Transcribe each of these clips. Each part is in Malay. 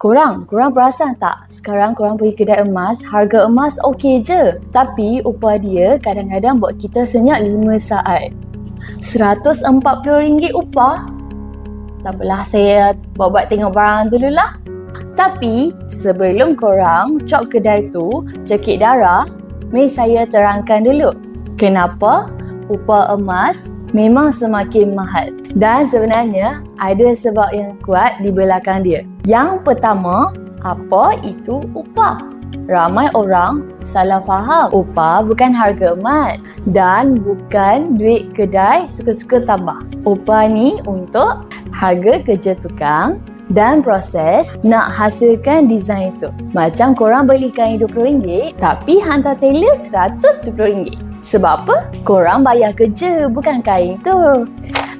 Korang perasan tak? Sekarang korang pergi kedai emas, harga emas okey je. Tapi upah dia kadang-kadang buat kita senyap 5 saat. RM140 upah? Tak apalah, saya buat tengok barang dululah. Tapi sebelum korang cop kedai tu cekik darah, mari saya terangkan dulu kenapa upah emas memang semakin mahal. Dan sebenarnya ada sebab yang kuat di belakang dia. Yang pertama, apa itu upah? Ramai orang salah faham. Upah bukan harga emas dan bukan duit kedai suka-suka tambah. Upah ni untuk harga kerja tukang dan proses nak hasilkan design itu. Macam korang beli kain RM20 tapi hantar tailor RM120. Sebab apa? Korang bayar kerja, bukan kain tu.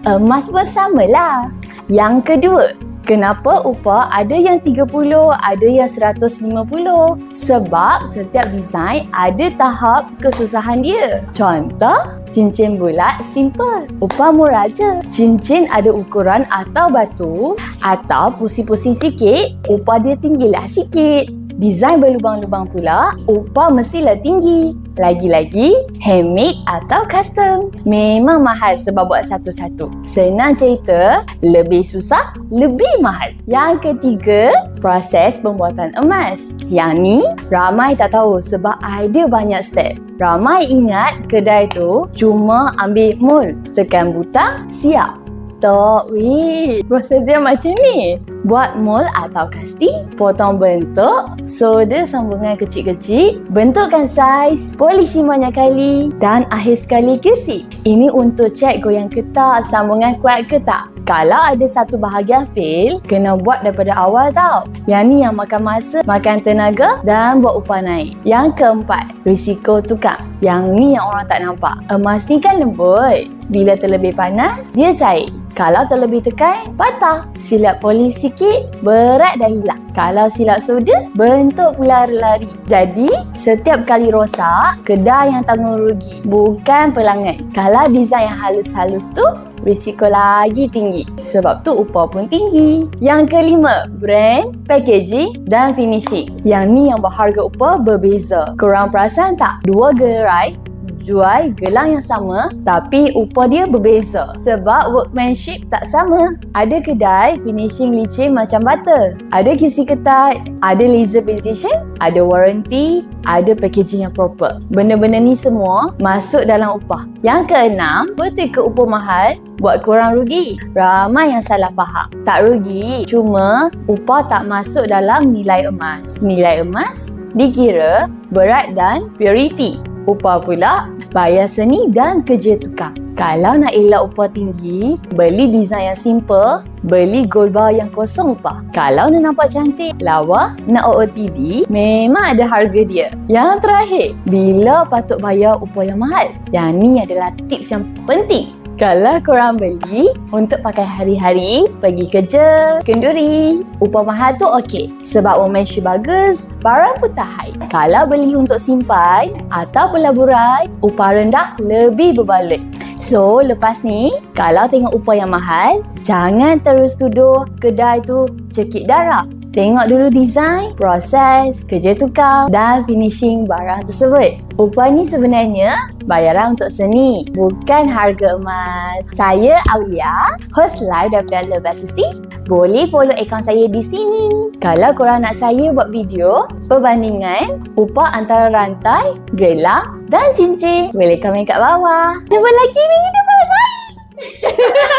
Emas pun samalah. Yang kedua, kenapa upah ada yang 30, ada yang 150? Sebab setiap design ada tahap kesusahan dia. Contoh, cincin bulat simple, upah murah je. Cincin ada ukuran atau batu atau pusing-pusing sikit, upah dia tinggilah sikit. Design berlubang-lubang pula, upah mestilah tinggi. Lagi-lagi, handmade atau custom. Memang mahal sebab buat satu-satu. Senang cerita, lebih susah, lebih mahal. Yang ketiga, proses pembuatan emas. Yang ni, ramai tak tahu sebab ada banyak step. Ramai ingat kedai tu cuma ambil mold, tekan butang, siap. Tak, proses dia macam ni. Buat mold atau casting, potong bentuk, solder sambungan kecil-kecil, bentukkan saiz, polishing banyak kali dan akhir sekali QC. Ini untuk cek goyang ketak, sambungan kuat ke tak. Kalau ada satu bahagian fail, kena buat daripada awal tau. Yang ni yang makan masa, makan tenaga dan buat upah naik. Yang keempat, risiko tukang. Yang ni yang orang tak nampak. Emas ni kan lembut. Bila terlebih panas, dia cair. Kalau terlebih tekan, patah. Silap polish sikit, berat dah hilang. Kalau silap solder, bentuk pula lari. Jadi, setiap kali rosak, kedai yang tanggung rugi, bukan pelanggan. Kalau design yang halus-halus tu, risiko lagi tinggi. Sebab tu upah pun tinggi. Yang kelima, brand, packaging dan finishing. Yang ni yang buat harga upah berbeza. Korang perasan tak? Dua gerai jual gelang yang sama tapi upah dia berbeza sebab workmanship tak sama. Ada kedai finishing licin macam butter, ada QC ketat, ada laser precision, ada warranty, ada packaging yang proper. Benda-benda ni semua masuk dalam upah. Yang keenam, betul ke upah mahal buat korang rugi? Ramai yang salah faham. Tak rugi, cuma upah tak masuk dalam nilai emas. Nilai emas dikira berat dan purity. Upah pula bayar seni dan kerja tukang. Kalau nak elak upah tinggi, beli design yang simple, beli gold bar yang kosong upah. Kalau nak nampak cantik, lawa, nak OOTD, memang ada harga dia. Yang terakhir, bila patut bayar upah yang mahal? Yang ni adalah tips yang penting. Kalau korang beli untuk pakai hari-hari, pergi kerja, kenduri, upah mahal tu okey. Sebab workmanship bagus, barang pun tahan. Kalau beli untuk simpan atau pelaburan, upah rendah lebih berbaloi. So, lepas ni, kalau tengok upah yang mahal, jangan terus tuduh kedai tu cekik darah. Tengok dulu design, proses, kerja tukang dan finishing barang tersebut. Upah ni sebenarnya bayaran untuk seni, bukan harga emas. Saya Aulia, host live daripada Love Assisty. Boleh follow akaun saya di sini. Kalau korang nak saya buat video perbandingan upah antara rantai, gelang dan cincin, boleh komen kat bawah. Jumpa lagi minggu depan. Bye!